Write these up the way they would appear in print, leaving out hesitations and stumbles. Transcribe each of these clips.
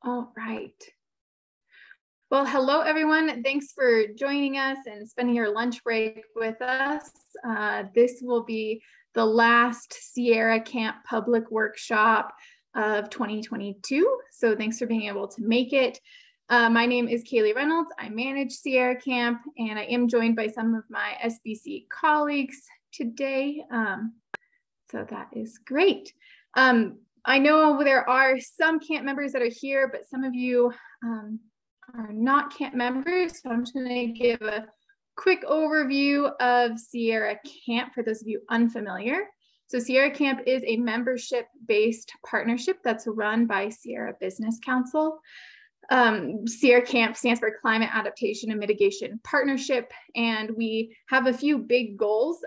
All right. Well, hello, everyone. Thanks for joining us and spending your lunch break with us. This will be the last Sierra Camp public workshop of 2022. So thanks for being able to make it. My name is Kaylee Reynolds. I manage Sierra Camp, and I am joined by some of my SBC colleagues today. So that is great. I know there are some camp members that are here, but some of you are not camp members. So I'm just going to give a quick overview of Sierra Camp for those of you unfamiliar. So Sierra Camp is a membership-based partnership that's run by Sierra Business Council. Sierra Camp stands for Climate Adaptation and Mitigation Partnership, and we have a few big goals.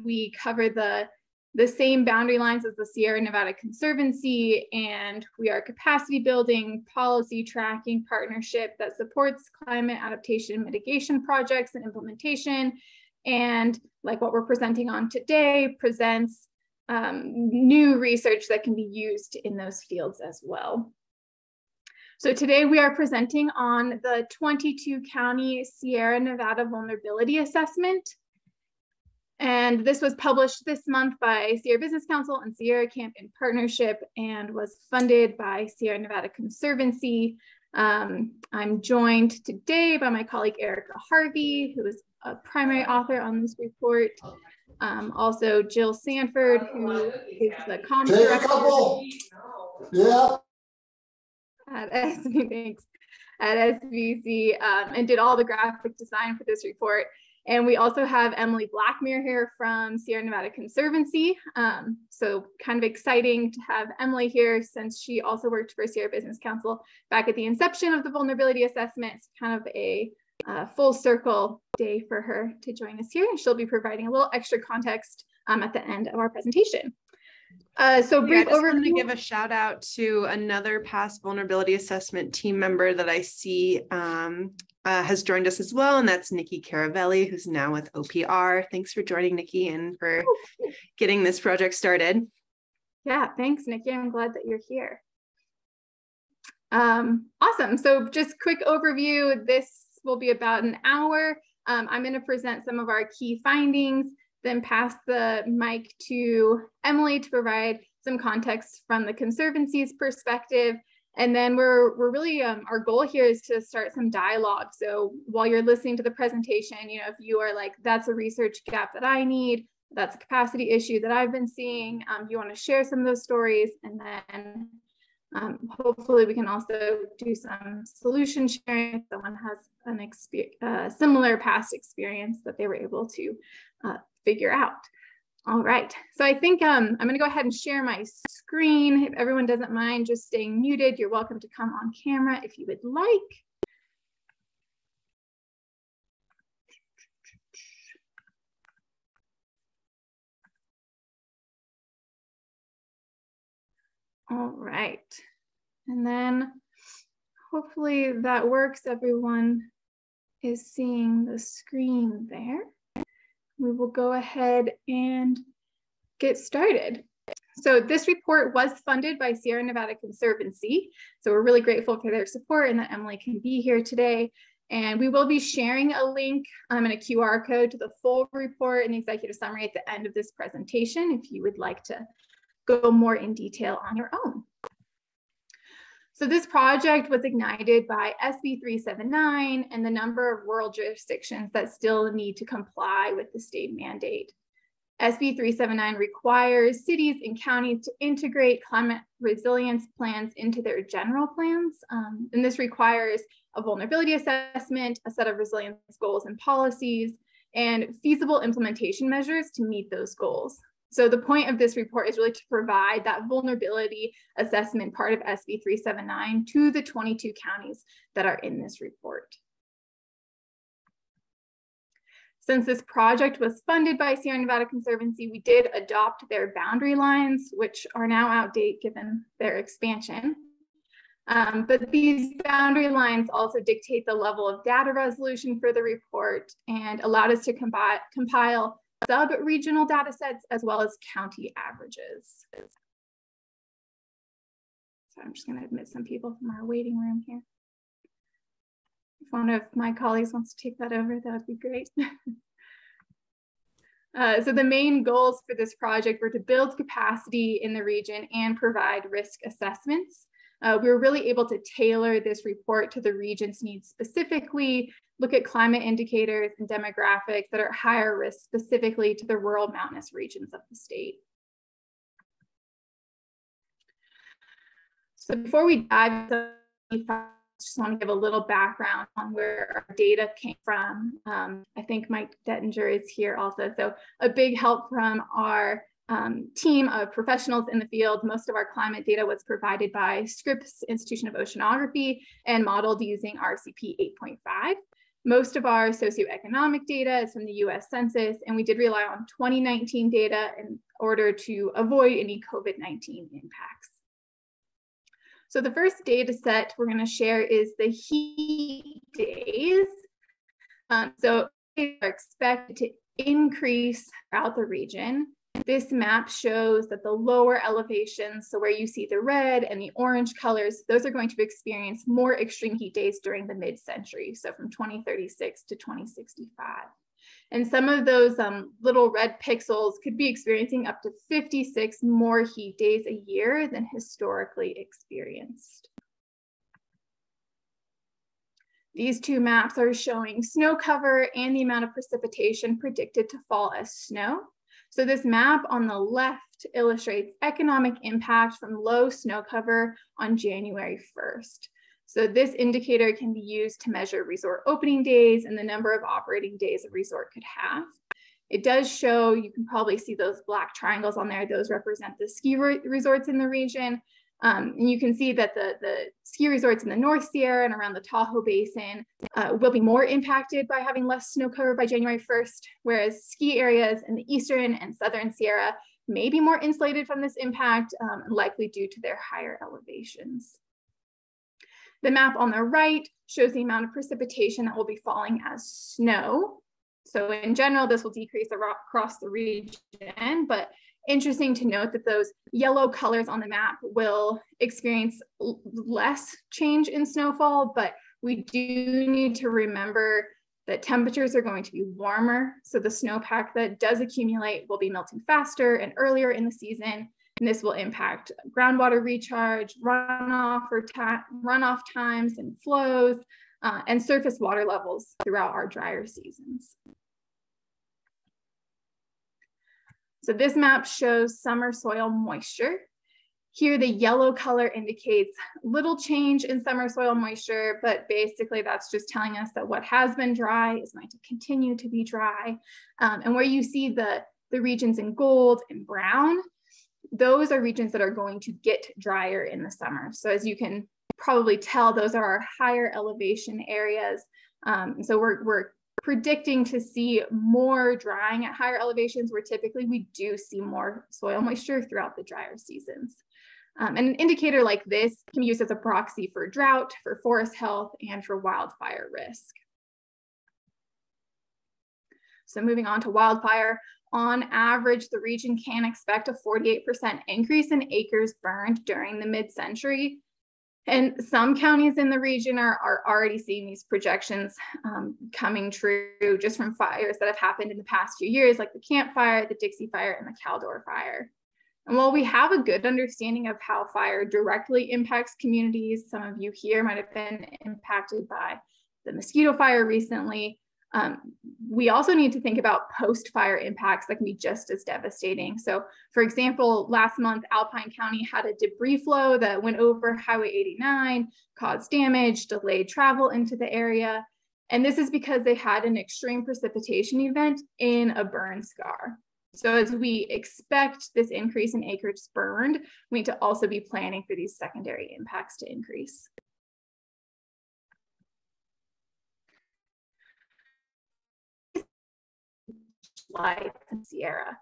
We cover the same boundary lines as the Sierra Nevada Conservancy, and we are a capacity building, policy tracking partnership that supports climate adaptation and mitigation projects and implementation. And like what we're presenting on today, presents new research that can be used in those fields as well. So today we are presenting on the 22 county Sierra Nevada Vulnerability Assessment. And this was published this month by Sierra Business Council and Sierra Camp in partnership and was funded by Sierra Nevada Conservancy. I'm joined today by my colleague, Erica Harvey, who is a primary author on this report. Also Jill Sanford, who is the comms director at SBC and did all the graphic design for this report. And we also have Emily Blackmere here from Sierra Nevada Conservancy. So kind of exciting to have Emily here since she also worked for Sierra Business Council back at the inception of the vulnerability assessment. It's kind of a full circle day for her to join us here. And she'll be providing a little extra context at the end of our presentation. So brief overview. I just wanted to give a shout out to another past vulnerability assessment team member that I see has joined us as well, and that's Nikki Caravelli, who's now with OPR. Thanks for joining, Nikki, and for getting this project started. Yeah, thanks, Nikki. I'm glad that you're here. Awesome. So just quick overview. This will be about an hour. I'm going to present some of our key findings, then pass the mic to Emily to provide some context from the Conservancy's perspective. And then we're really, our goal here is to start some dialogue. So while you're listening to the presentation, you know, if you are like, that's a research gap that I need, that's a capacity issue that I've been seeing, you want to share some of those stories, and then hopefully we can also do some solution sharing if someone has an similar past experience that they were able to figure out. All right, so I think I'm going to go ahead and share my screen. If everyone doesn't mind just staying muted, you're welcome to come on camera if you would like. All right, and then hopefully that works. Everyone is seeing the screen there. We will go ahead and get started. So this report was funded by Sierra Nevada Conservancy. So we're really grateful for their support and that Emily can be here today. And we will be sharing a link and a QR code to the full report and executive summary at the end of this presentation if you would like to go more in detail on your own. So this project was ignited by SB 379 and the number of rural jurisdictions that still need to comply with the state mandate. SB 379 requires cities and counties to integrate climate resilience plans into their general plans. And this requires a vulnerability assessment, a set of resilience goals and policies, and feasible implementation measures to meet those goals. So the point of this report is really to provide that vulnerability assessment part of SB 379 to the 22 counties that are in this report. Since this project was funded by Sierra Nevada Conservancy, we did adopt their boundary lines, which are now outdated given their expansion. But these boundary lines also dictate the level of data resolution for the report and allowed us to compile sub-regional data sets as well as county averages. So I'm just going to admit some people from our waiting room here. If one of my colleagues wants to take that over, that would be great. So the main goals for this project were to build capacity in the region and provide risk assessments. We were really able to tailor this report to the region's needs specifically, look at climate indicators and demographics that are higher risk specifically to the rural mountainous regions of the state. So before we dive into I just want to give a little background on where our data came from. I think Mike Dettinger is here also. So a big help from our team of professionals in the field. Most of our climate data was provided by Scripps Institution of Oceanography and modeled using RCP 8.5. Most of our socioeconomic data is from the US Census, and we did rely on 2019 data in order to avoid any COVID-19 impacts. So the first data set we're going to share is the heat days. So they are expected to increase throughout the region. This map shows that the lower elevations, so where you see the red and the orange colors, those are going to experience more extreme heat days during the mid-century, so from 2036 to 2065. And some of those little red pixels could be experiencing up to 56 more heat days a year than historically experienced. These two maps are showing snow cover and the amount of precipitation predicted to fall as snow. So this map on the left illustrates economic impact from low snow cover on January 1st. So this indicator can be used to measure resort opening days and the number of operating days a resort could have. It does show, you can probably see those black triangles on there, those represent the ski resorts in the region. And you can see that the ski resorts in the North Sierra and around the Tahoe Basin will be more impacted by having less snow cover by January 1st, whereas ski areas in the Eastern and Southern Sierra may be more insulated from this impact, likely due to their higher elevations. The map on the right shows the amount of precipitation that will be falling as snow. So in general, this will decrease across the region, but interesting to note that those yellow colors on the map will experience less change in snowfall, but we do need to remember that temperatures are going to be warmer. So the snowpack that does accumulate will be melting faster and earlier in the season. And this will impact groundwater recharge, runoff times and flows, and surface water levels throughout our drier seasons. So this map shows summer soil moisture. Here, the yellow color indicates little change in summer soil moisture, but basically that's just telling us that what has been dry is going to continue to be dry. And where you see the regions in gold and brown, those are regions that are going to get drier in the summer. So as you can probably tell, those are our higher elevation areas. So we're predicting to see more drying at higher elevations, where typically we do see more soil moisture throughout the drier seasons. And an indicator like this can be used as a proxy for drought, for forest health, and for wildfire risk. So moving on to wildfire, on average, the region can expect a 48% increase in acres burned during the mid-century. And some counties in the region are already seeing these projections coming true just from fires that have happened in the past few years, like the Camp Fire, the Dixie Fire, and the Caldor Fire. And while we have a good understanding of how fire directly impacts communities, some of you here might have been impacted by the mosquito fire recently, we also need to think about post-fire impacts that can be just as devastating. So for example, last month, Alpine County had a debris flow that went over Highway 89, caused damage, delayed travel into the area. And this is because they had an extreme precipitation event in a burn scar. So as we expect this increase in acreage burned, we need to also be planning for these secondary impacts to increase. Life in Sierra.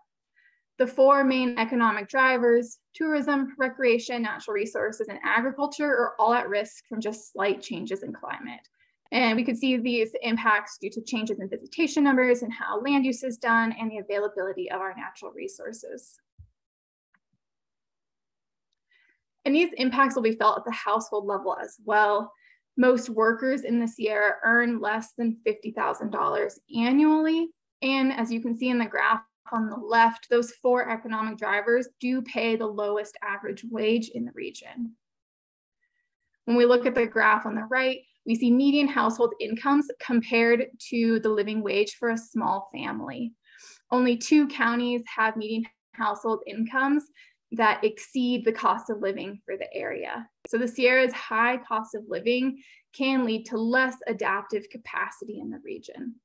The four main economic drivers, tourism, recreation, natural resources, and agriculture, are all at risk from just slight changes in climate. And we could see these impacts due to changes in visitation numbers and how land use is done and the availability of our natural resources. And these impacts will be felt at the household level as well. Most workers in the Sierra earn less than $50,000 annually. And as you can see in the graph on the left, those 4 economic drivers do pay the lowest average wage in the region. When we look at the graph on the right, we see median household incomes compared to the living wage for a small family. Only 2 counties have median household incomes that exceed the cost of living for the area. So the Sierra's high cost of living can lead to less adaptive capacity in the region.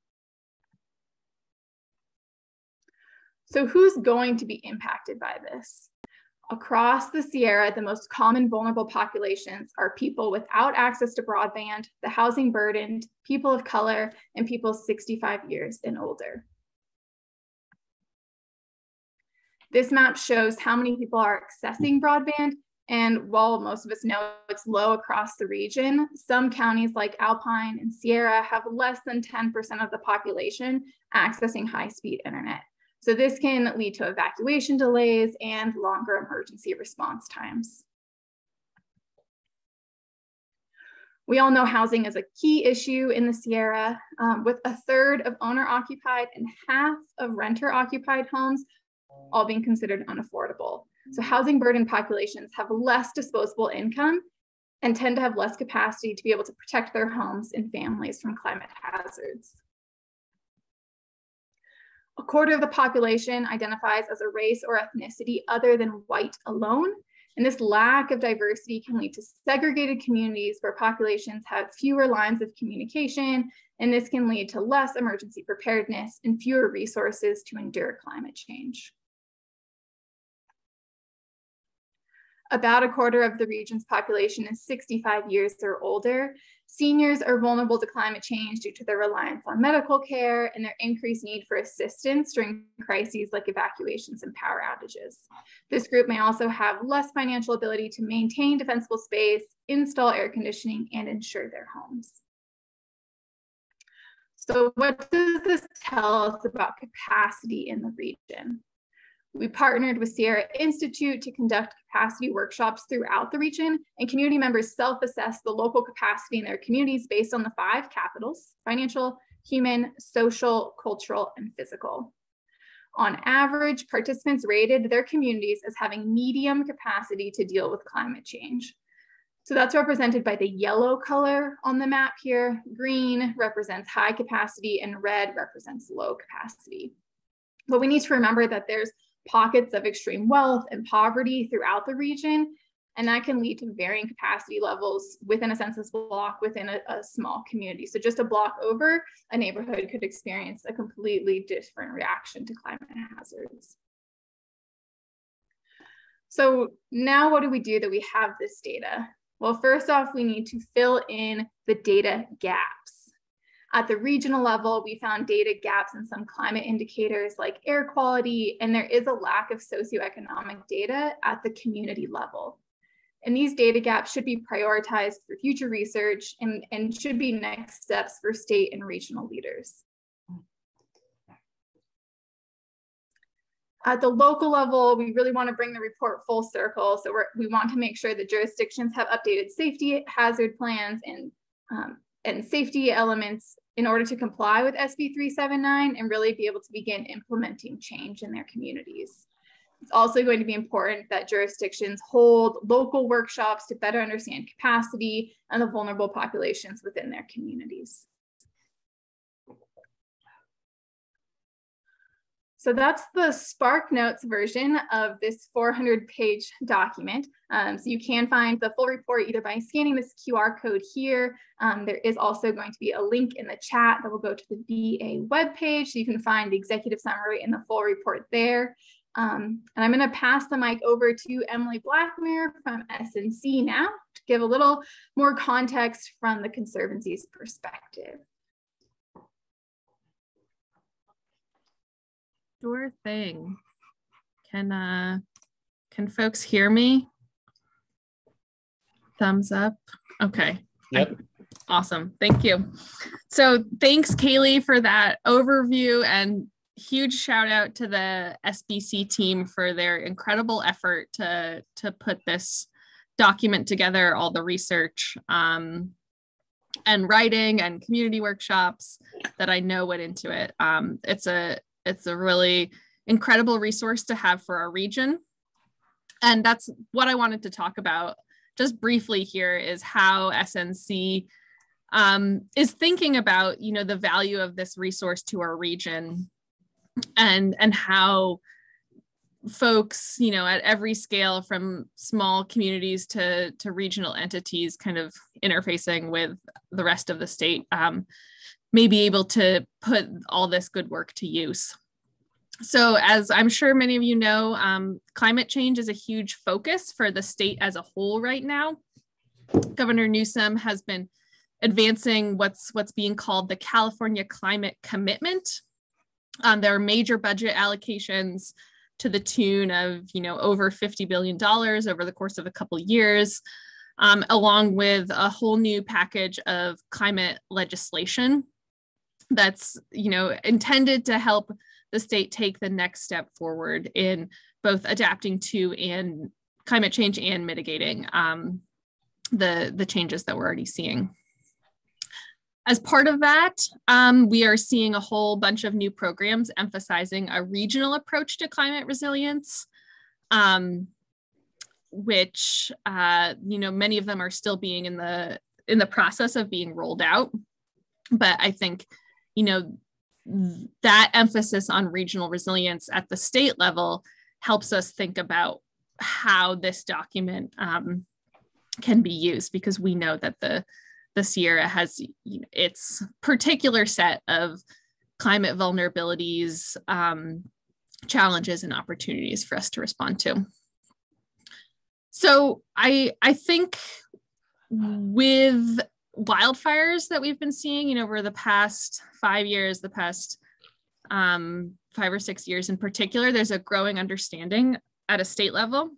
So who's going to be impacted by this? Across the Sierra, the most common vulnerable populations are people without access to broadband, the housing burdened, people of color, and people 65 years and older. This map shows how many people are accessing broadband, and while most of us know it's low across the region, some counties like Alpine and Sierra have less than 10% of the population accessing high-speed internet. So this can lead to evacuation delays and longer emergency response times. We all know housing is a key issue in the Sierra, with 1/3 of owner-occupied and half of renter-occupied homes all being considered unaffordable. So housing burdened populations have less disposable income and tend to have less capacity to be able to protect their homes and families from climate hazards. 1/4 of the population identifies as a race or ethnicity other than white alone. And this lack of diversity can lead to segregated communities where populations have fewer lines of communication, and this can lead to less emergency preparedness and fewer resources to endure climate change. About 1/4 of the region's population is 65 years or older. Seniors are vulnerable to climate change due to their reliance on medical care and their increased need for assistance during crises like evacuations and power outages. This group may also have less financial ability to maintain defensible space, install air conditioning, and insure their homes. So what does this tell us about capacity in the region? We partnered with Sierra Institute to conduct capacity workshops throughout the region, and community members self-assess the local capacity in their communities based on the 5 capitals: financial, human, social, cultural, and physical. On average, participants rated their communities as having medium capacity to deal with climate change. So that's represented by the yellow color on the map here. Green represents high capacity and red represents low capacity. But we need to remember that there's pockets of extreme wealth and poverty throughout the region, and that can lead to varying capacity levels within a census block within a small community. So just a block over, a neighborhood could experience a completely different reaction to climate hazards. So now what do we do that we have this data? Well, first off, we need to fill in the data gaps. At the regional level, we found data gaps in some climate indicators like air quality, and there is a lack of socioeconomic data at the community level. And these data gaps should be prioritized for future research and should be next steps for state and regional leaders. At the local level, we really want to bring the report full circle. So we want to make sure that jurisdictions have updated safety hazard plans and safety elements in order to comply with SB 379 and really be able to begin implementing change in their communities. It's also going to be important that jurisdictions hold local workshops to better understand capacity and the vulnerable populations within their communities. So that's the SparkNotes version of this 400-page document. So you can find the full report either by scanning this QR code here. There is also going to be a link in the chat that will go to the VA webpage, so you can find the executive summary and the full report there. And I'm going to pass the mic over to Emily Blackmere from SNC now to give a little more context from the Conservancy's perspective. Sure thing. Can folks hear me? Thumbs up. Okay. Yep. Awesome. Thank you. So thanks, Kaylee, for that overview, and huge shout out to the SBC team for their incredible effort to put this document together all the research and writing and community workshops that I know went into it. It's a really incredible resource to have for our region. And that's what I wanted to talk about just briefly here, is how SNC is thinking about, the value of this resource to our region, and how folks, at every scale, from small communities to regional entities kind of interfacing with the rest of the state, may be able to put all this good work to use. So as I'm sure many of you know, climate change is a huge focus for the state as a whole right now. Governor Newsom has been advancing what's being called the California Climate Commitment. There are major budget allocations to the tune of, over $50 billion over the course of a couple of years, along with a whole new package of climate legislation that's, intended to help the state take the next step forward in both adapting to and climate change and mitigating the changes that we're already seeing. As part of that, we are seeing a whole bunch of new programs emphasizing a regional approach to climate resilience, which many of them are still being in the process of being rolled out. But I think that emphasis on regional resilience at the state level helps us think about how this document can be used, because we know that the Sierra has its particular set of climate vulnerabilities, challenges, and opportunities for us to respond to. So I think with wildfires that we've been seeing, over the past 5 years, the past 5 or 6 years in particular, there's a growing understanding at a state level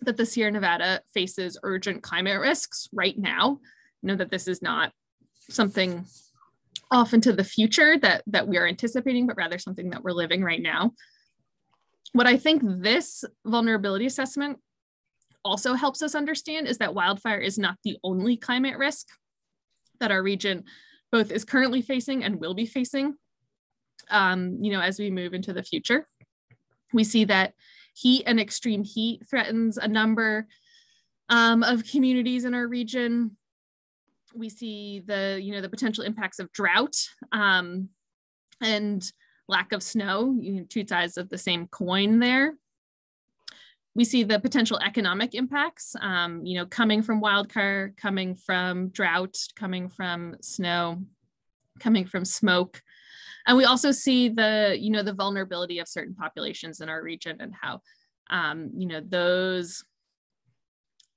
that the Sierra Nevada faces urgent climate risks right now. That this is not something off into the future that we are anticipating, but rather something that we're living right now. What I think this vulnerability assessment also helps us understand is that wildfire is not the only climate risk that our region both is currently facing and will be facing, as we move into the future. We see that heat and extreme heat threatens a number of communities in our region. We see the potential impacts of drought and lack of snow, two sides of the same coin there. We see the potential economic impacts, coming from wildfire, coming from drought, coming from snow, coming from smoke. And we also see the vulnerability of certain populations in our region, and how, those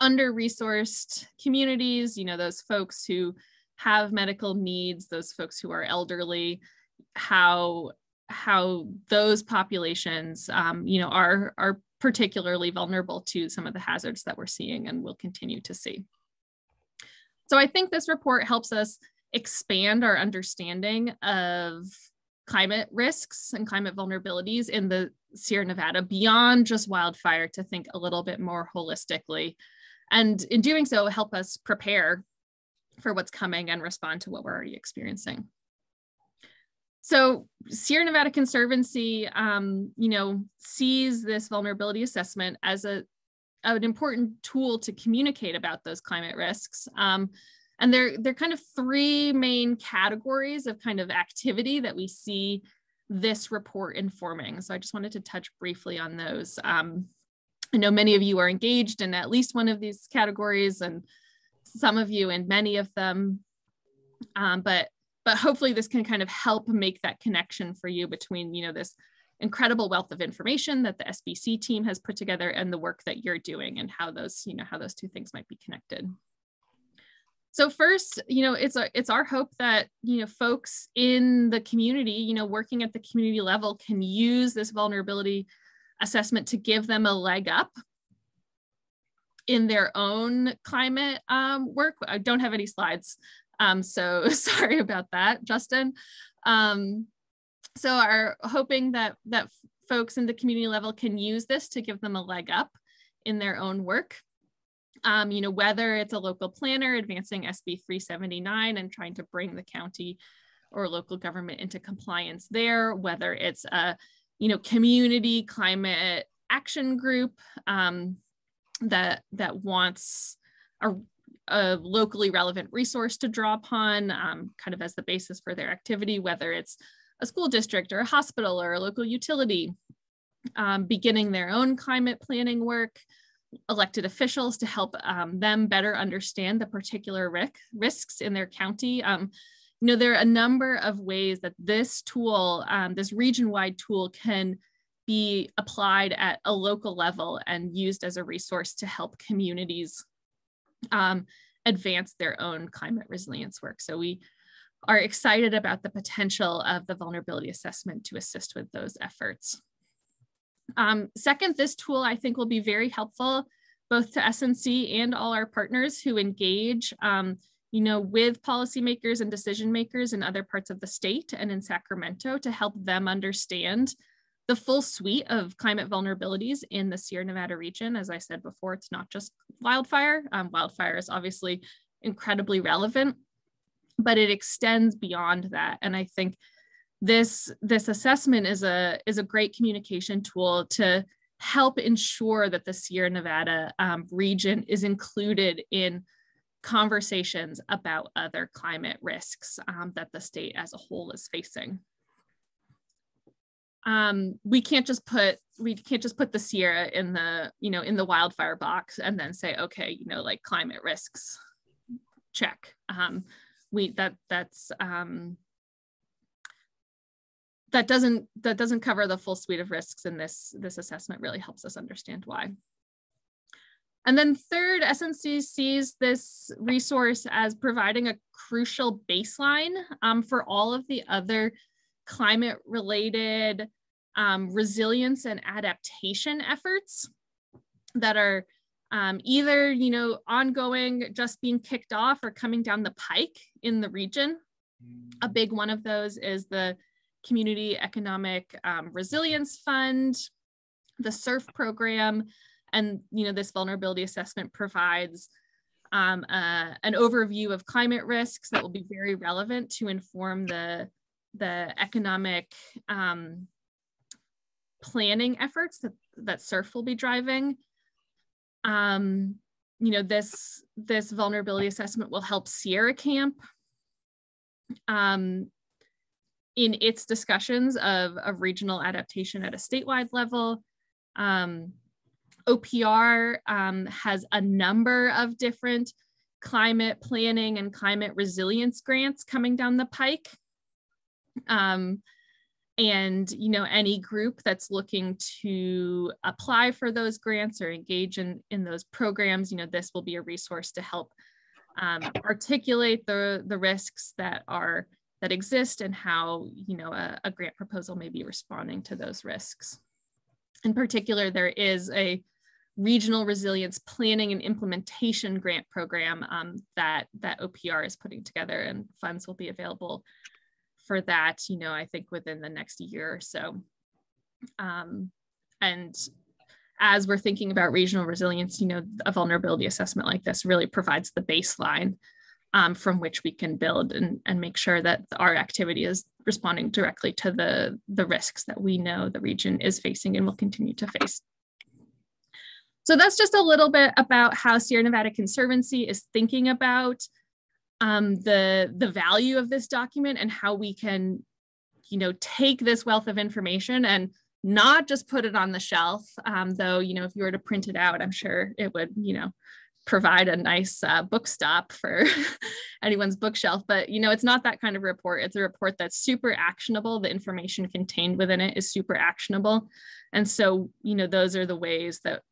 under-resourced communities, those folks who have medical needs, those folks who are elderly, how those populations, are particularly vulnerable to some of the hazards that we're seeing and will continue to see. So I think this report helps us expand our understanding of climate risks and climate vulnerabilities in the Sierra Nevada beyond just wildfire, to think a little bit more holistically. And in doing so, help us prepare for what's coming and respond to what we're already experiencing. So Sierra Nevada Conservancy, sees this vulnerability assessment as an important tool to communicate about those climate risks. And they're kind of three main categories of kind of activity that we see this report informing. So I just wanted to touch briefly on those. I know many of you are engaged in at least one of these categories, and some of you in many of them. But hopefully this can kind of help make that connection for you between, this incredible wealth of information that the SBC team has put together and the work that you're doing, and how those, how those two things might be connected. So first, it's our hope that, folks in the community, working at the community level, can use this vulnerability assessment to give them a leg up in their own climate work. I don't have any slides. So sorry about that, Justin. So are hoping that folks in the community level can use this to give them a leg up in their own work. You know, whether it's a local planner advancing SB 379 and trying to bring the county or local government into compliance there, whether it's a, you know, community climate action group that wants a locally relevant resource to draw upon kind of as the basis for their activity, whether it's a school district or a hospital or a local utility, beginning their own climate planning work, elected officials to help them better understand the particular risks in their county. You know, there are a number of ways that this tool, this region-wide tool, can be applied at a local level and used as a resource to help communities advance their own climate resilience work. So we are excited about the potential of the vulnerability assessment to assist with those efforts. Second, this tool I think will be very helpful both to SNC and all our partners who engage you know, with policymakers and decision makers in other parts of the state and in Sacramento to help them understand the full suite of climate vulnerabilities in the Sierra Nevada region. As I said before, it's not just wildfire. Wildfire is obviously incredibly relevant, but it extends beyond that. And I think this assessment is a great communication tool to help ensure that the Sierra Nevada region is included in conversations about other climate risks that the state as a whole is facing. We can't just put the Sierra in the, you know, in the wildfire box and then say, okay, you know, like climate risks, check. That doesn't cover the full suite of risks, and this assessment really helps us understand why. And then third, SNC sees this resource as providing a crucial baseline for all of the other climate-related resilience and adaptation efforts that are either, you know, ongoing, just being kicked off, or coming down the pike in the region. A big one of those is the Community Economic Resilience Fund, the SURF program, and, you know, this vulnerability assessment provides an overview of climate risks that will be very relevant to inform the economic planning efforts that SURF will be driving. You know, this vulnerability assessment will help Sierra Camp in its discussions of regional adaptation at a statewide level. OPR has a number of different climate planning and climate resilience grants coming down the pike. And, you know, any group that's looking to apply for those grants or engage in those programs, you know, this will be a resource to help articulate the risks that exist and how, you know, a grant proposal may be responding to those risks. In particular, there is a regional resilience planning and implementation grant program that OPR is putting together, and funds will be available for that, you know, I think within the next year or so. And as we're thinking about regional resilience, you know, a vulnerability assessment like this really provides the baseline from which we can build and make sure that our activity is responding directly to the risks that we know the region is facing and will continue to face. So that's just a little bit about how Sierra Nevada Conservancy is thinking about the value of this document and how we can, you know, take this wealth of information and not just put it on the shelf, though, you know, if you were to print it out, I'm sure it would, you know, provide a nice book stop for anyone's bookshelf. But, you know, it's not that kind of report. It's a report that's super actionable. The information contained within it is super actionable. And so, you know, those are the ways that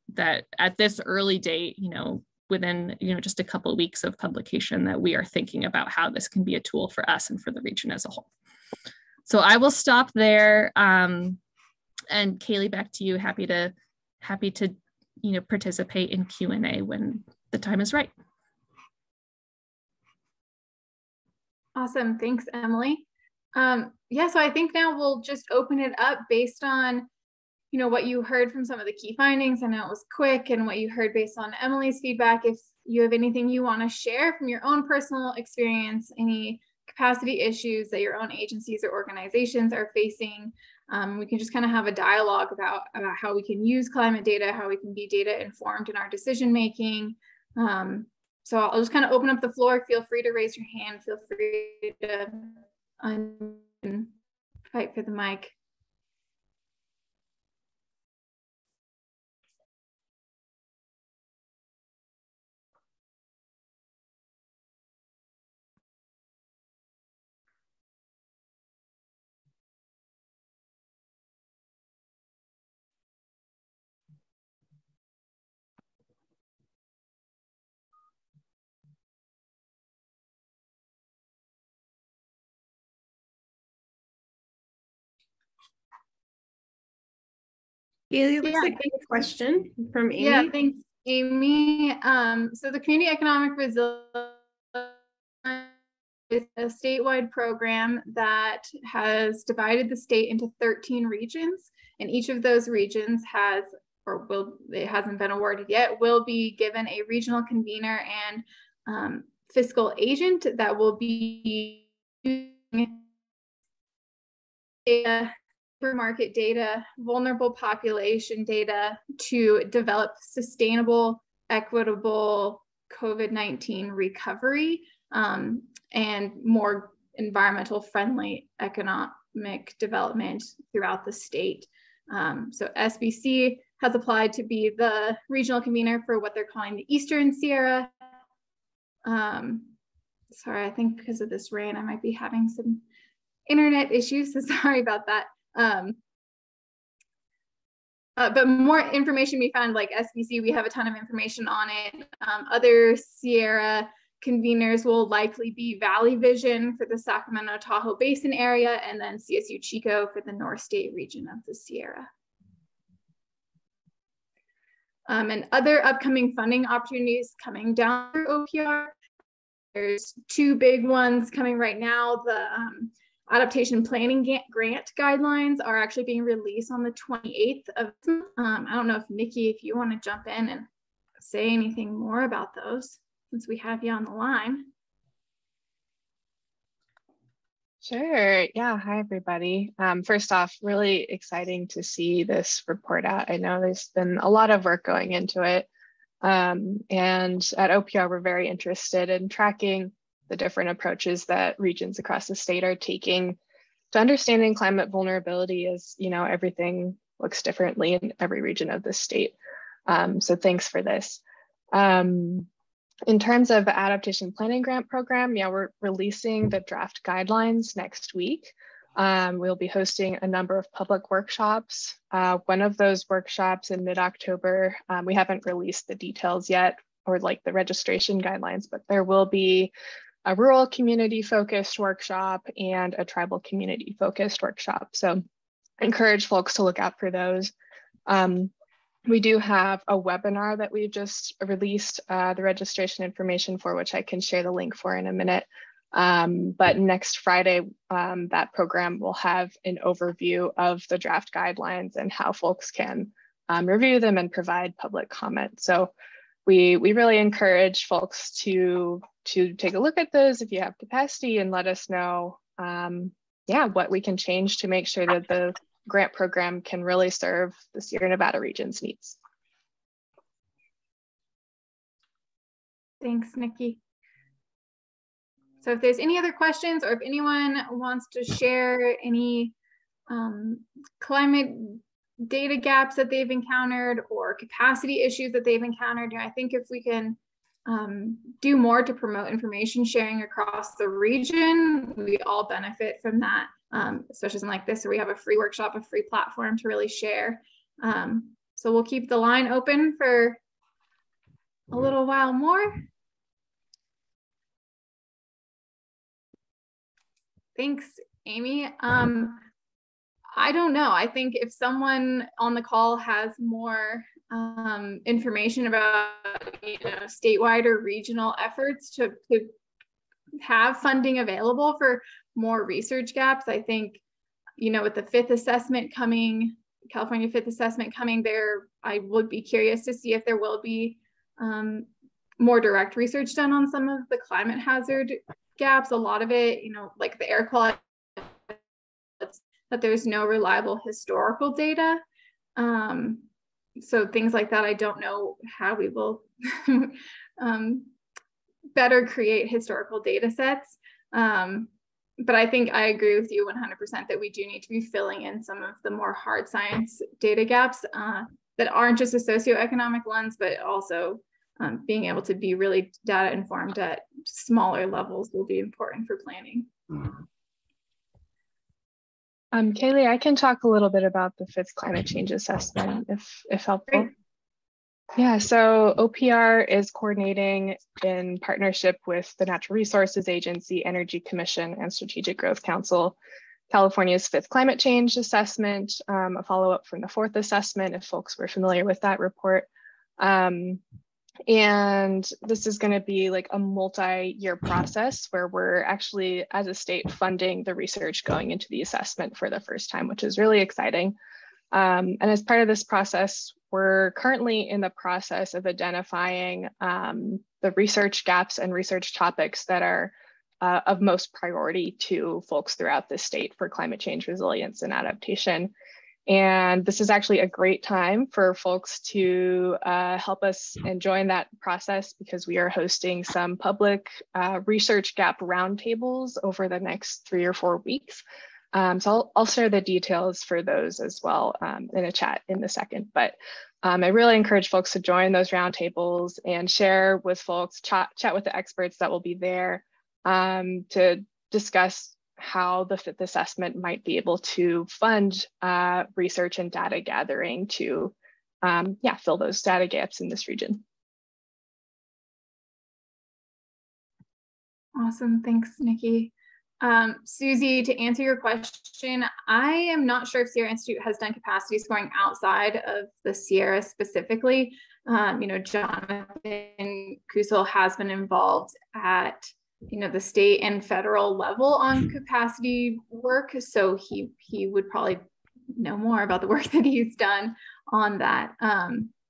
at this early date, you know, within, you know, just a couple of weeks of publication, that we are thinking about how this can be a tool for us and for the region as a whole. So I will stop there. And Kaylee, back to you. Happy to, you know, participate in Q&A when the time is right. Awesome, thanks, Emily. Yeah, so I think now we'll just open it up based on you know, what you heard from some of the key findings. I know it was quick, and what you heard based on Emily's feedback. If you have anything you want to share from your own personal experience, any capacity issues that your own agencies or organizations are facing, we can just kind of have a dialogue about how we can use climate data, how we can be data informed in our decision making. So I'll just kind of open up the floor. Feel free to raise your hand. Feel free to fight for the mic. Haley, looks like a question from Amy. Yeah, thanks, Amy. So the Community Economic Resilience is a statewide program that has divided the state into 13 regions, and each of those regions has, or will, it hasn't been awarded yet, will be given a regional convener and fiscal agent that will be using data, market data, vulnerable population data to develop sustainable, equitable COVID-19 recovery and more environmental friendly economic development throughout the state. So SBC has applied to be the regional convener for what they're calling the Eastern Sierra. Sorry, I think because of this rain, I might be having some internet issues, so sorry about that. But more information we found, like SBC, we have a ton of information on it. Other Sierra conveners will likely be Valley Vision for the Sacramento Tahoe Basin area, and then CSU Chico for the North State region of the Sierra. And other upcoming funding opportunities coming down through OPR. There's two big ones coming right now. The adaptation planning grant guidelines are actually being released on the 28th of I don't know if Nikki, if you want to jump in and say anything more about those, since we have you on the line. Sure. Yeah. Hi, everybody. First off, really exciting to see this report out. I know there's been a lot of work going into it. And at OPR, we're very interested in tracking the different approaches that regions across the state are taking to understanding climate vulnerability, as you know, everything looks differently in every region of the state. So thanks for this. In terms of the adaptation planning grant program, yeah, we're releasing the draft guidelines next week. We'll be hosting a number of public workshops. One of those workshops in mid-October, we haven't released the details yet, or like the registration guidelines, but there will be a rural community focused workshop and a tribal community focused workshop. So I encourage folks to look out for those. We do have a webinar that we've just released the registration information for, which I can share the link for in a minute. But next Friday, that program will have an overview of the draft guidelines and how folks can review them and provide public comment. So we really encourage folks to take a look at those if you have capacity, and let us know what we can change to make sure that the grant program can really serve the Sierra Nevada region's needs. Thanks, Nikki. So if there's any other questions, or if anyone wants to share any climate data gaps that they've encountered or capacity issues that they've encountered, I think if we can do more to promote information sharing across the region, we all benefit from that, especially something like this where we have a free workshop, a free platform to really share. So we'll keep the line open for a little while more. Thanks, Amy. I don't know. I think if someone on the call has more information about, statewide or regional efforts to have funding available for more research gaps, I think, with the 5th assessment coming California Fifth Assessment coming there, I would be curious to see if there will be more direct research done on some of the climate hazard gaps. A lot of it, you know, like the air quality, that there's no reliable historical data. So things like that, I don't know how we will better create historical data sets. But I think I agree with you 100% that we do need to be filling in some of the more hard science data gaps that aren't just a socioeconomic lens, but also being able to be really data informed at smaller levels will be important for planning. Kaylee, I can talk a little bit about the fifth climate change assessment if helpful. Great. Yeah, so OPR is coordinating in partnership with the Natural Resources Agency, Energy Commission, and Strategic Growth Council, California's fifth climate change assessment, a follow-up from the fourth assessment, if folks were familiar with that report. And this is going to be like a multi-year process where we're actually, as a state, funding the research going into the assessment for the first time, which is really exciting. And as part of this process, we're currently in the process of identifying the research gaps and research topics that are of most priority to folks throughout the state for climate change resilience and adaptation. And this is actually a great time for folks to help us and join that process, because we are hosting some public research gap roundtables over the next 3 or 4 weeks. So I'll share the details for those as well in a chat in a second. But I really encourage folks to join those roundtables and share with folks, chat with the experts that will be there to discuss how the fifth assessment might be able to fund research and data gathering to fill those data gaps in this region. Awesome, thanks, Nikki. Susie, to answer your question, I am not sure if Sierra Institute has done capacity scoring outside of the Sierra specifically. You know, Jonathan Kusel has been involved at the state and federal level on capacity work, so he would probably know more about the work that he's done on that.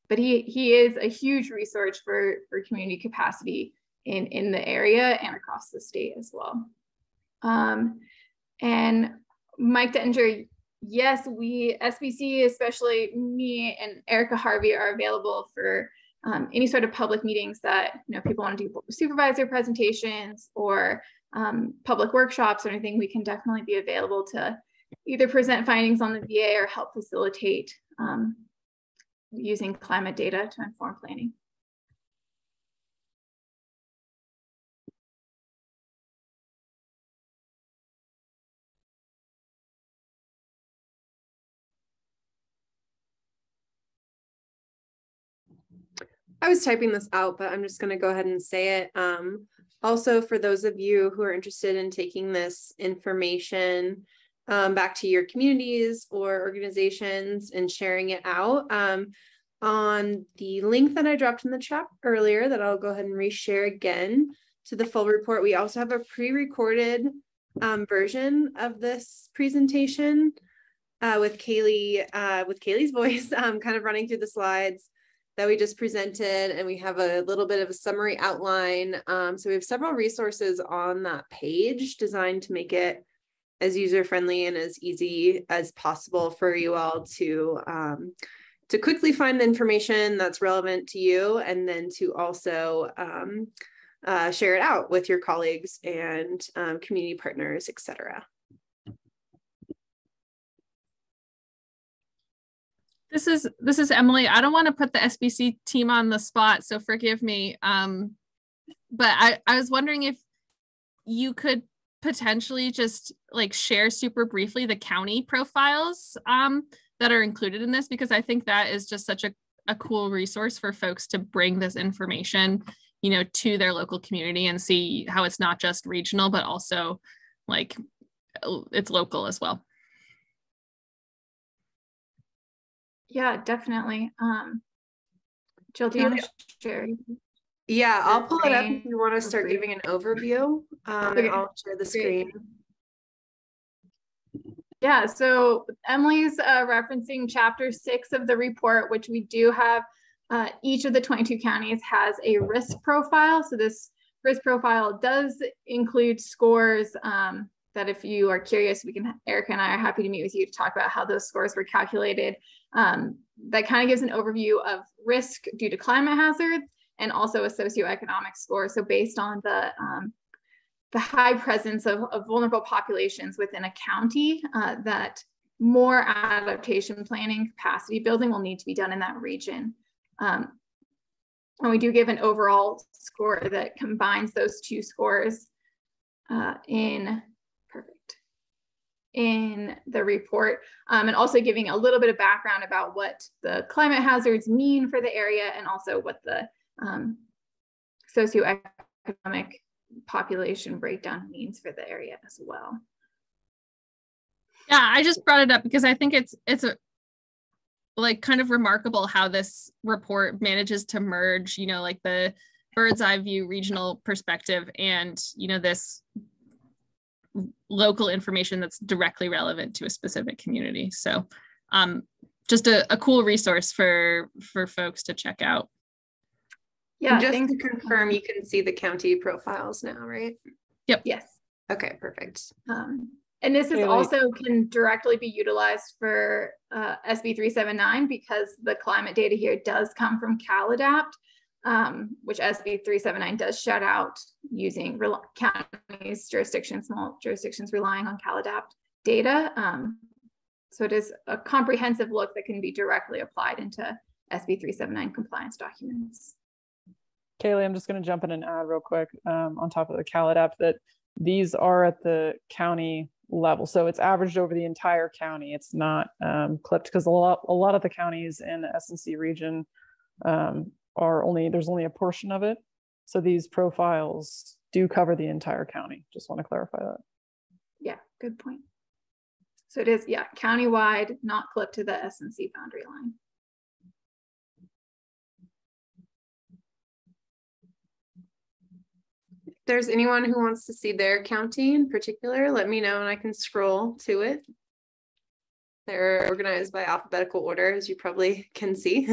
But he is a huge resource for community capacity in the area and across the state as well. And Mike Dettinger, yes, we, SBC, especially me and Erica Harvey, are available for any sort of public meetings that people want to do supervisor presentations or public workshops or anything. We can definitely be available to either present findings on the VA or help facilitate using climate data to inform planning. I was typing this out, but I'm just going to go ahead and say it. Also, for those of you who are interested in taking this information back to your communities or organizations and sharing it out, on the link that I dropped in the chat earlier that I'll go ahead and reshare again to the full report, we also have a pre-recorded version of this presentation with Kaylee's voice kind of running through the slides that we just presented, and we have a little bit of a summary outline. So we have several resources on that page designed to make it as user-friendly and as easy as possible for you all to quickly find the information that's relevant to you, and then to also share it out with your colleagues and community partners, etc. This is Emily. I don't want to put the SBC team on the spot, so forgive me. But I was wondering if you could potentially just like share super briefly the county profiles that are included in this, because I think that is just such a cool resource for folks to bring this information, to their local community and see how it's not just regional, but also like it's local as well. Yeah, definitely. Jill, do you want to share? Yeah, I'll pull it up if you want to start giving an overview, and I'll share the screen. Yeah, so Emily's referencing chapter 6 of the report, which we do have. Each of the 22 counties has a risk profile. So this risk profile does include scores that, if you are curious, Erica and I are happy to meet with you to talk about how those scores were calculated. That kind of gives an overview of risk due to climate hazards and also a socioeconomic score. So based on the high presence of vulnerable populations within a county, that more adaptation planning, capacity building will need to be done in that region. And we do give an overall score that combines those two scores in the report, and also giving a little bit of background about what the climate hazards mean for the area and also what the socioeconomic population breakdown means for the area as well. Yeah, I just brought it up because I think it's a like kind of remarkable how this report manages to merge, you know, like the bird's eye view regional perspective and, you know, this local information that's directly relevant to a specific community. So just a cool resource for folks to check out. Yeah, and just to confirm, you can see the county profiles now, right? Yep. Yes. Okay, perfect. And this is also can directly be utilized for SB 379 because the climate data here does come from CalAdapt, which SB 379 does shout out using counties, jurisdictions, small jurisdictions relying on CalAdapt data. So it is a comprehensive look that can be directly applied into SB 379 compliance documents. Kaylee, I'm just going to jump in and add real quick on top of the CalAdapt that these are at the county level. So it's averaged over the entire county. It's not clipped because a lot of the counties in the SNC region there's only a portion of it. So these profiles do cover the entire county. Just want to clarify that. Yeah, good point. So it is, yeah, countywide, not clipped to the SNC boundary line. If there's anyone who wants to see their county in particular, let me know and I can scroll to it. They're organized by alphabetical order, as you probably can see.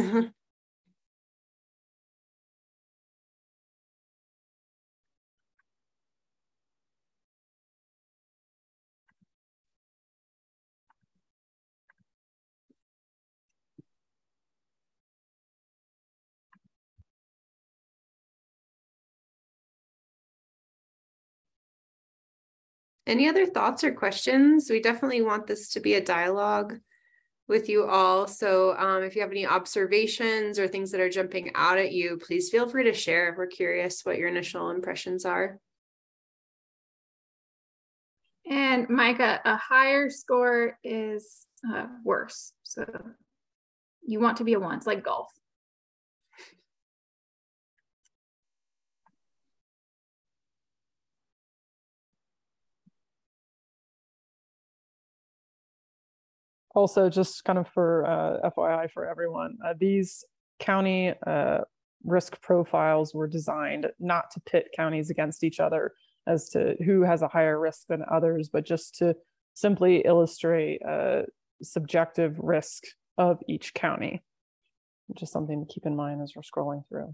Any other thoughts or questions? We definitely want this to be a dialogue with you all. So if you have any observations or things that are jumping out at you, please feel free to share. We're curious what your initial impressions are. And Micah, a higher score is worse. So you want to be a 1. It's like golf. Also, just kind of for FYI for everyone, these county risk profiles were designed not to pit counties against each other as to who has a higher risk than others, but just to simply illustrate subjective risk of each county, which is something to keep in mind as we're scrolling through.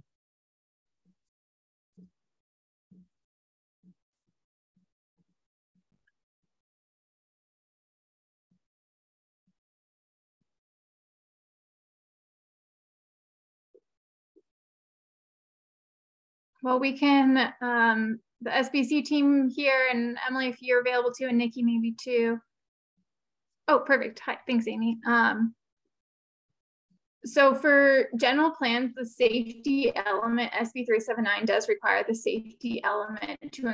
Well, we can, the SBC team here, and Emily, if you're available too, and Nikki maybe too. Oh, perfect. Hi, thanks, Amy. So for general plans, the safety element, SB 379 does require the safety element to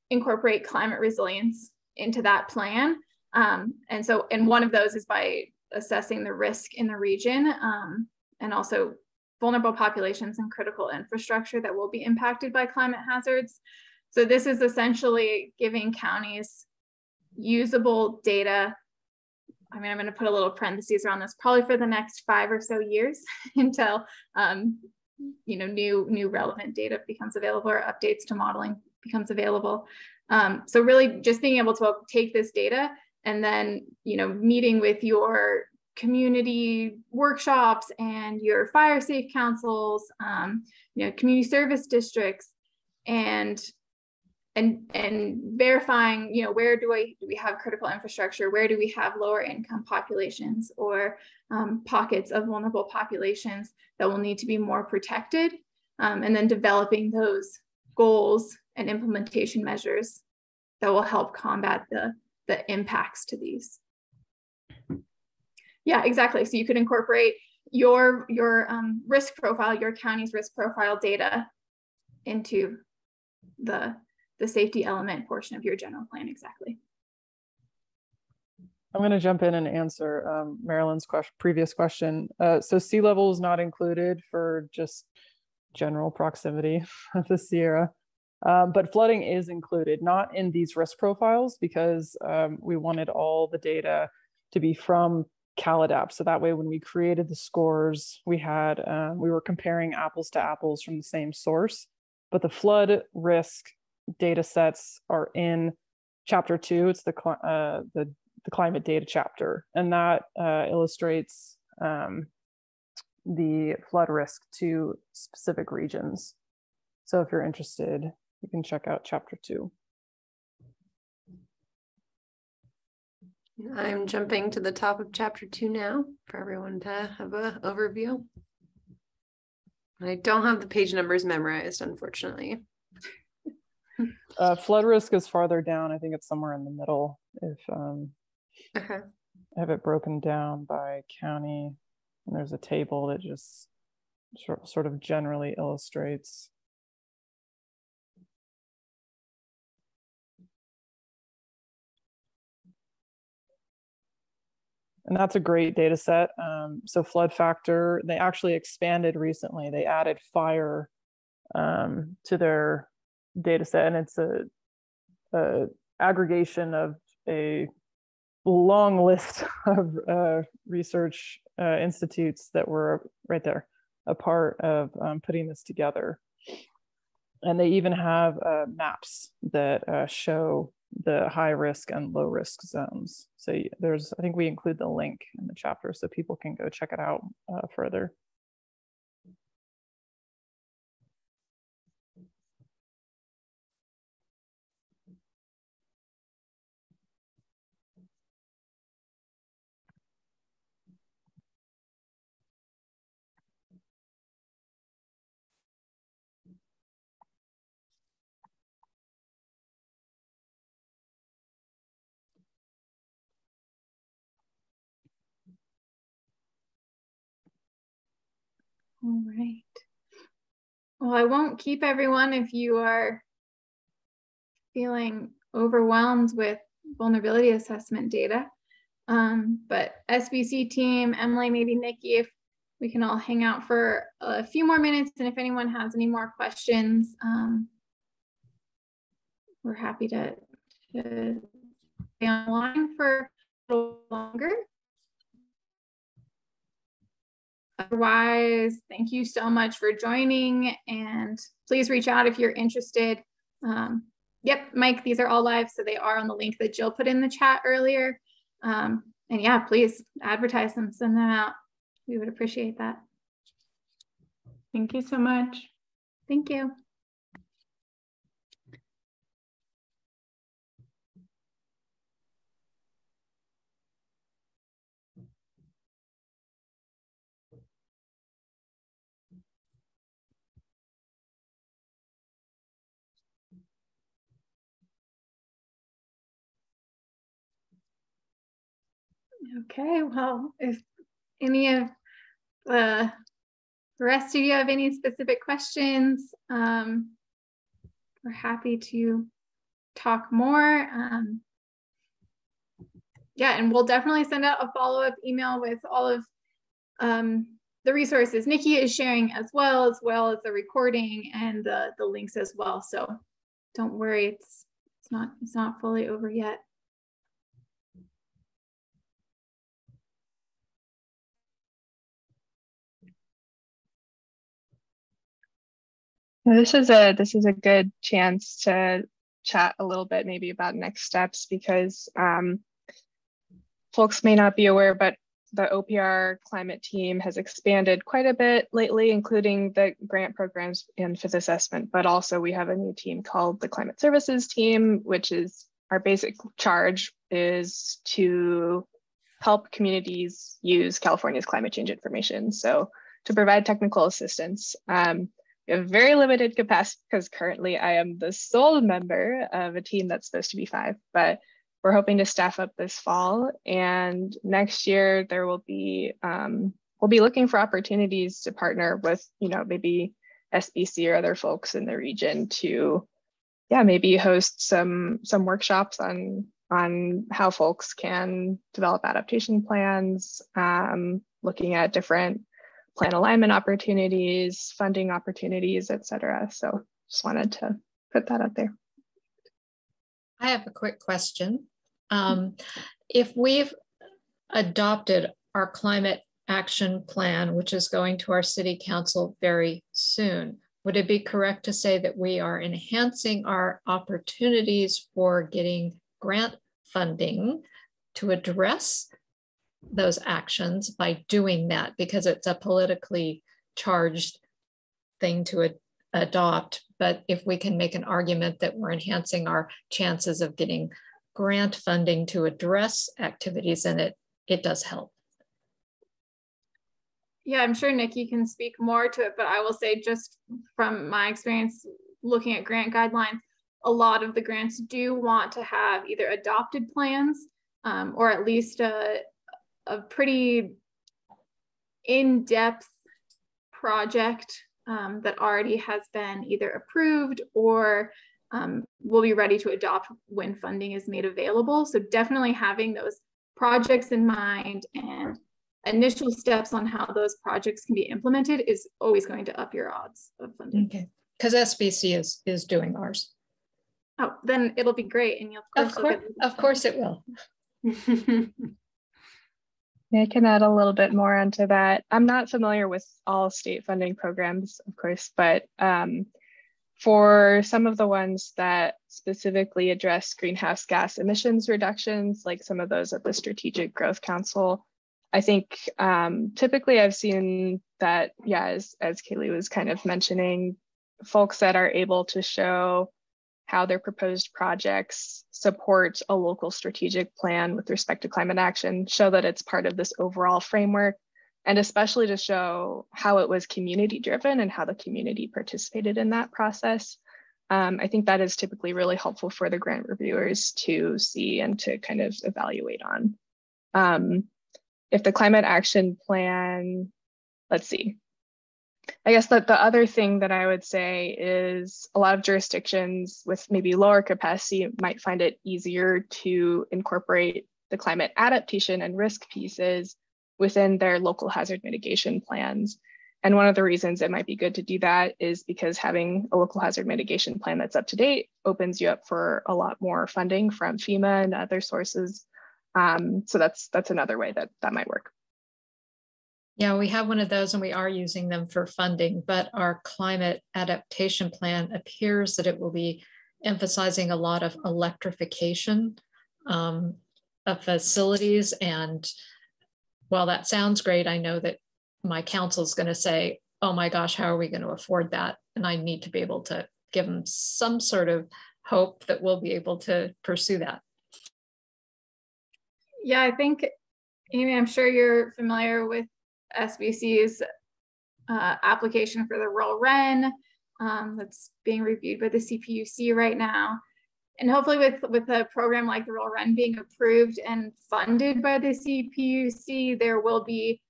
incorporate climate resilience into that plan. And one of those is by assessing the risk in the region, and also vulnerable populations and critical infrastructure that will be impacted by climate hazards. So this is essentially giving counties usable data. I mean, I'm going to put a little parentheses around this, probably for the next 5 or so years until new relevant data becomes available or updates to modeling becomes available. So really just being able to take this data and then, meeting with your community workshops and your fire safe councils, community service districts, and verifying, where do we have critical infrastructure? Where do we have lower income populations or pockets of vulnerable populations that will need to be more protected? And then developing those goals and implementation measures that will help combat the impacts to these. Yeah, exactly. So you could incorporate your risk profile, your county's risk profile data into the safety element portion of your general plan. Exactly. I'm going to jump in and answer Marilyn's previous question. So sea level is not included for just general proximity of the Sierra, but flooding is included, not in these risk profiles, because we wanted all the data to be from CalAdapt. So that way, when we created the scores, we were comparing apples to apples from the same source. But the flood risk data sets are in chapter 2. It's the climate data chapter, and that illustrates the flood risk to specific regions. So if you're interested, you can check out chapter 2. I'm jumping to the top of chapter 2 now for everyone to have an overview. I don't have the page numbers memorized, unfortunately. Flood risk is farther down. I think it's somewhere in the middle. If Okay. I have it broken down by county, and there's a table that just sort of generally illustrates. And that's a great data set. So flood factor, they actually expanded recently. They added fire to their data set, and it's a aggregation of a long list of research institutes that were right there, a part of putting this together. And they even have maps that show the high risk and low risk zones. So I think we include the link in the chapter so people can go check it out further. All right. Well, I won't keep everyone if you are feeling overwhelmed with vulnerability assessment data. But SBC team, Emily, maybe Nikki, if we can all hang out for a few more minutes, and if anyone has any more questions, we're happy to stay online for a little longer. Otherwise, thank you so much for joining, and please reach out if you're interested. Yep, Mike, these are all live, so they are on the link that Jill put in the chat earlier. And yeah, please advertise them, send them out. We would appreciate that. Thank you so much. Thank you. Okay, well, if any of the rest of you have any specific questions, we're happy to talk more. Yeah, and we'll definitely send out a follow-up email with all of the resources Nikki is sharing as well as the recording and the links as well. So don't worry, it's not fully over yet. This is a good chance to chat a little bit maybe about next steps, because folks may not be aware, but the OPR climate team has expanded quite a bit lately, including the grant programs and fifth assessment, but also we have a new team called the Climate Services team, which is our basic charge is to help communities use California's climate change information. So to provide technical assistance. We have very limited capacity because currently I am the sole member of a team that's supposed to be 5, but we're hoping to staff up this fall, and next year there will be, we'll be looking for opportunities to partner with, maybe SBC or other folks in the region to, maybe host some workshops on how folks can develop adaptation plans, looking at different plan alignment opportunities, funding opportunities, et cetera. So just wanted to put that out there. I have a quick question. If we've adopted our climate action plan, which is going to our city council very soon, would it be correct to say that we are enhancing our opportunities for getting grant funding to address those actions by doing that, because it's a politically charged thing to adopt? But if we can make an argument that we're enhancing our chances of getting grant funding to address activities, and it does help. Yeah, I'm sure Nikki can speak more to it, but I will say just from my experience looking at grant guidelines, a lot of the grants do want to have either adopted plans or at least a pretty in-depth project that already has been either approved or will be ready to adopt when funding is made available. So definitely having those projects in mind and initial steps on how those projects can be implemented is always going to up your odds of funding. Okay, because SBC is doing ours. Oh, then it'll be great, and of course it will. Yeah, I can add a little bit more onto that. I'm not familiar with all state funding programs, of course, but for some of the ones that specifically address greenhouse gas emissions reductions, like some of those at the Strategic Growth Council, I think typically I've seen that, as Kaylee was kind of mentioning, folks that are able to show how their proposed projects support a local strategic plan with respect to climate action, show that it's part of this overall framework, and especially to show how it was community driven and how the community participated in that process. I think that is typically really helpful for the grant reviewers to see and to kind of evaluate on. If the climate action plan, let's see. I guess that the other thing that I would say is a lot of jurisdictions with maybe lower capacity might find it easier to incorporate the climate adaptation and risk pieces within their local hazard mitigation plans. And one of the reasons it might be good to do that is because having a local hazard mitigation plan that's up to date opens you up for a lot more funding from FEMA and other sources. So that's another way that might work. Yeah, we have one of those and we are using them for funding, but our climate adaptation plan appears that it will be emphasizing a lot of electrification of facilities. And while that sounds great, I know that my council is going to say, oh my gosh, how are we going to afford that? And I need to be able to give them some sort of hope that we'll be able to pursue that. Yeah, I think, Amy, I'm sure you're familiar with SBC's application for the rural REN that's being reviewed by the CPUC right now. And hopefully with a program like the rural REN being approved and funded by the CPUC, there will be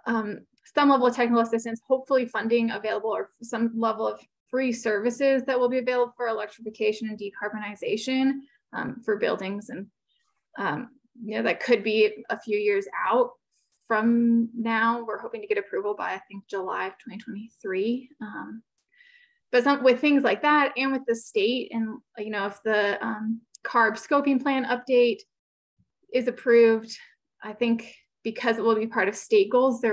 some level of technical assistance, hopefully funding available, or some level of free services that will be available for electrification and decarbonization for buildings. And that could be a few years out from now. We're hoping to get approval by, I think, July of 2023. But with things like that, and with the state, and if the CARB scoping plan update is approved, I think because it will be part of state goals,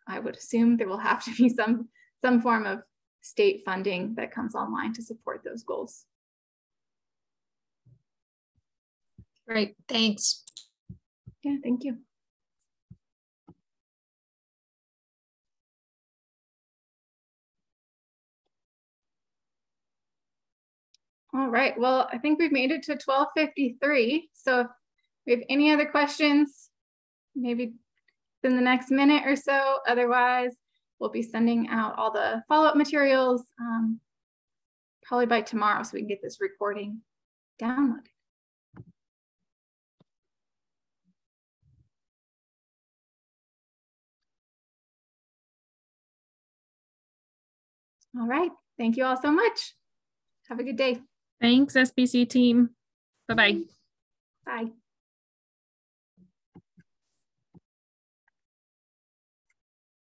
I would assume there will have to be some form of state funding that comes online to support those goals. Great, thanks. Yeah, thank you. All right, well, I think we've made it to 12:53. So if we have any other questions, maybe in the next minute or so. Otherwise, we'll be sending out all the follow-up materials probably by tomorrow so we can get this recording downloaded. All right, thank you all so much. Have a good day. Thanks, SBC team. Bye-bye. Bye.